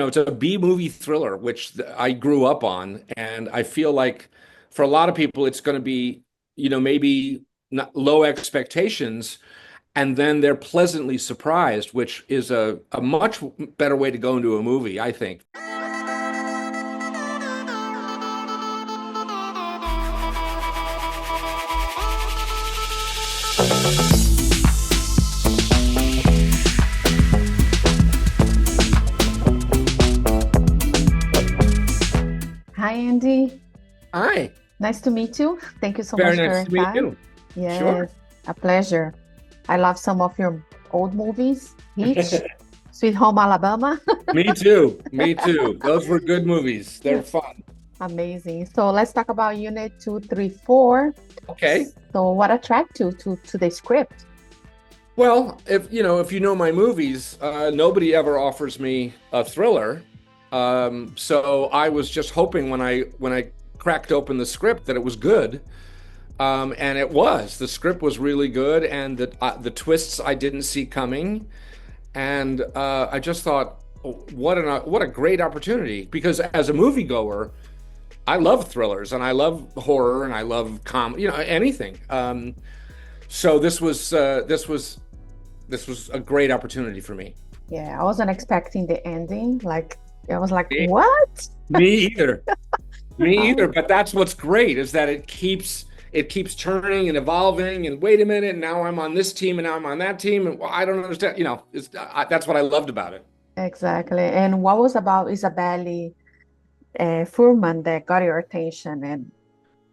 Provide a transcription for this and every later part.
it's a B movie thriller, which I grew up on, and I feel like for a lot of people, it's going to be, maybe not low expectations, and then they're pleasantly surprised, which is a much better way to go into a movie, I think. Hi, Andy. Hi, Nice to meet you. Thank you so very much for nice your to meet time. you. Sure. Yes, a pleasure. I love some of your old movies, Hitch, Sweet Home Alabama. Me too. Me too. Those were good movies. They're fun. Amazing. So let's talk about Unit 234. Okay. So what attracted you to the script? Well, if you know my movies, nobody ever offers me a thriller. So I was just hoping when I cracked open the script that it was good. And it was. The script was really good, and the twists I didn't see coming. And I just thought, oh, what a great opportunity! Because as a moviegoer, I love thrillers and I love horror and I love anything. So this was a great opportunity for me. Yeah, I wasn't expecting the ending. Like, I was like, Me, what? me either. Me either. Oh, But that's what's great is that it keeps turning and evolving. And wait a minute, now I'm on this team and now I'm on that team, and well, I don't understand. That's what I loved about it. exactly. And what was about Isabelle Fuhrman that got your attention? And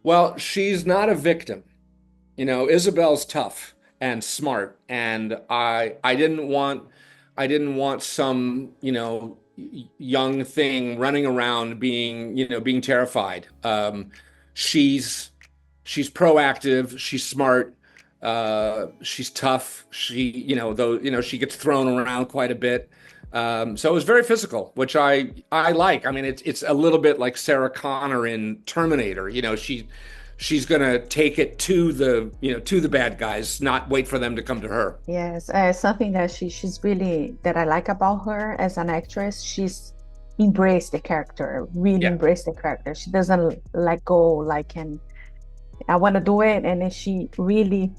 Well, she's not a victim. Isabel's tough and smart, and I didn't want some, young thing running around being terrified. She's she's proactive, she's smart, she's tough. She gets thrown around quite a bit. So it was very physical, which I like. I mean, it's a little bit like Sarah Connor in Terminator. She's gonna take it to the bad guys, not wait for them to come to her. yes, something that she's really that I like about her as an actress. She's embraced the character, really Yeah. embraced the character. She doesn't let go, like, and I want to do it, and then she really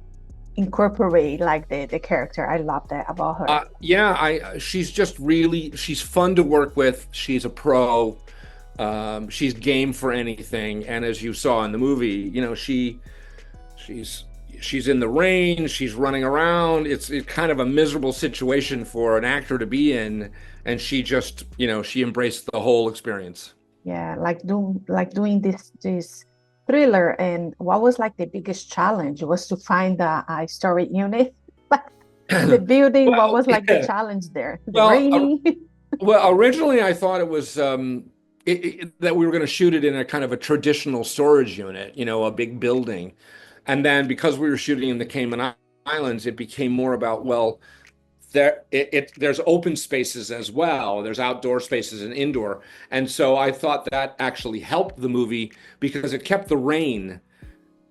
incorporate like the character. I love that about her. Yeah, she's fun to work with. She's a pro. She's game for anything. And as you saw in the movie, she's she's in the rain, she's running around. It's kind of a miserable situation for an actor to be in, and she embraced the whole experience. Yeah, doing this thriller. And what was like the biggest challenge was to find a story unit. The building, what Well, was like the yeah. challenge there? The Well, raining. originally I thought it was that we were going to shoot it in a kind of a traditional storage unit, a big building. And then because we were shooting in the Cayman Islands, it became more about, well, there's open spaces as well. There's outdoor spaces and indoor. And so I thought that actually helped the movie because it kept the rain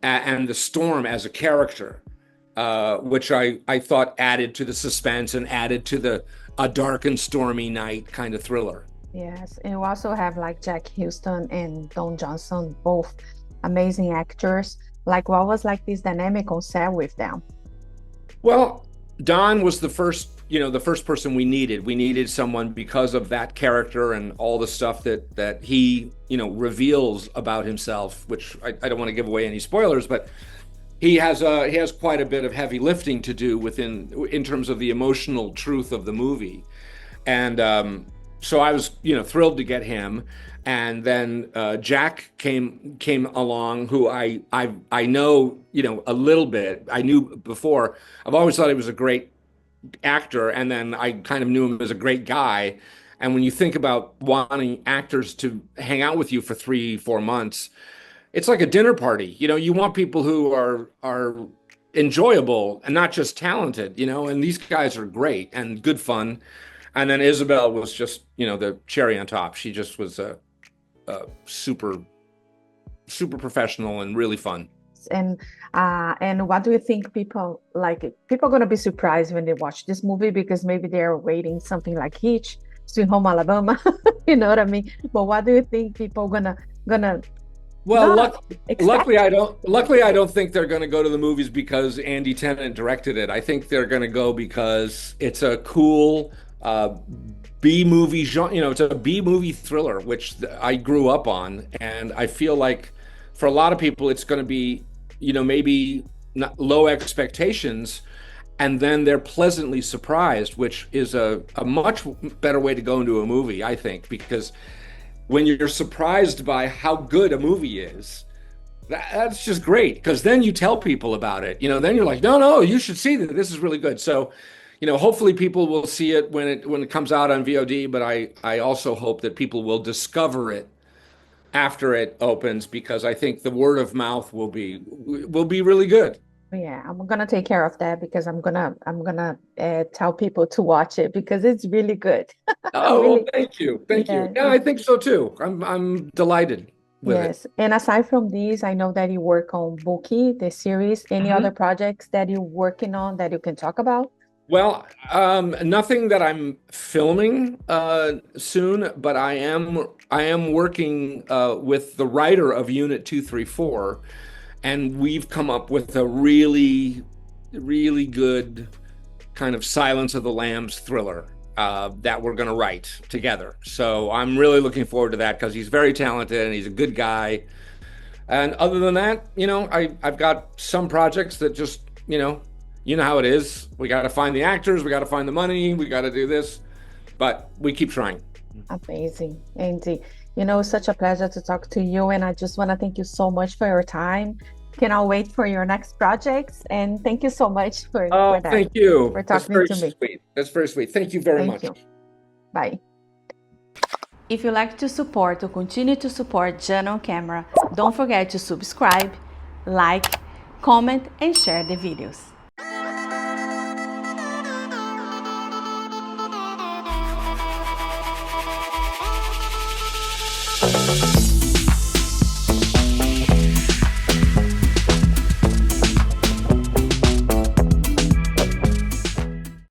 and the storm as a character, which I thought added to the suspense and added to a dark and stormy night kind of thriller. Yes, and we also have like Jack Huston and Don Johnson, both amazing actors. Like, what was like this dynamic on set with them? Well, Don was the first person we needed. We needed someone because of that character and all the stuff that he, reveals about himself, which I don't want to give away any spoilers, but he has quite a bit of heavy lifting to do in terms of the emotional truth of the movie. And so I was, thrilled to get him. And then Jack came along, who I know, a little bit. I knew before. I've always thought he was a great actor, and then I kind of knew him as a great guy. And when you think about wanting actors to hang out with you for 3, 4 months, it's like a dinner party. You want people who are enjoyable and not just talented. And these guys are great and good fun. And then Isabel was just, the cherry on top. She just was a super, super professional and really fun. And what do you think people like? People are gonna be surprised when they watch this movie because maybe they're waiting something like Hitch. Sweet Home Alabama. You know what I mean? But what do you think people gonna Well, not luckily expect? I don't. Luckily, I don't think they're going to go to the movies because Andy Tennant directed it. I think they're going to go because it's a cool B movie genre. You know, it's a B movie thriller, which I grew up on, and I feel like for a lot of people, it's going to be, maybe not low expectations, and then they're pleasantly surprised, which is a much better way to go into a movie, I think, because when you're surprised by how good a movie is, that's just great because then you tell people about it. Then you're like, no, no, you should see that. This is really good. So, hopefully people will see it when it comes out on VOD. But I also hope that people will discover it after it opens because I think the word of mouth will be really good. Yeah, I'm gonna take care of that because I'm gonna tell people to watch it because it's really good. Oh, well, Really, thank you. yeah, Yeah, I it's think so too. I'm delighted with it. yes. And aside from these, I know that you work on Bookie, the series. Any other Mhm. projects that you're working on that you can talk about? Well, nothing that I'm filming soon, but I am working with the writer of Unit 234, and we've come up with a really, really good kind of Silence of the Lambs thriller that we're going to write together. So I'm really looking forward to that because he's very talented and he's a good guy. And other than that, I've got some projects that just, how it is. We got to find the actors, we got to find the money, we got to do this, but we keep trying. Amazing, Andy. It's such a pleasure to talk to you, and I just want to thank you so much for your time. Cannot wait for your next projects, and thank you so much for Oh, that, thank you. for That's talking very to me. sweet. That's very sweet. Thank you very Thank much. you. Bye. If you like to support or continue to support Jana on Camera, don't forget to subscribe, like, comment, and share the videos.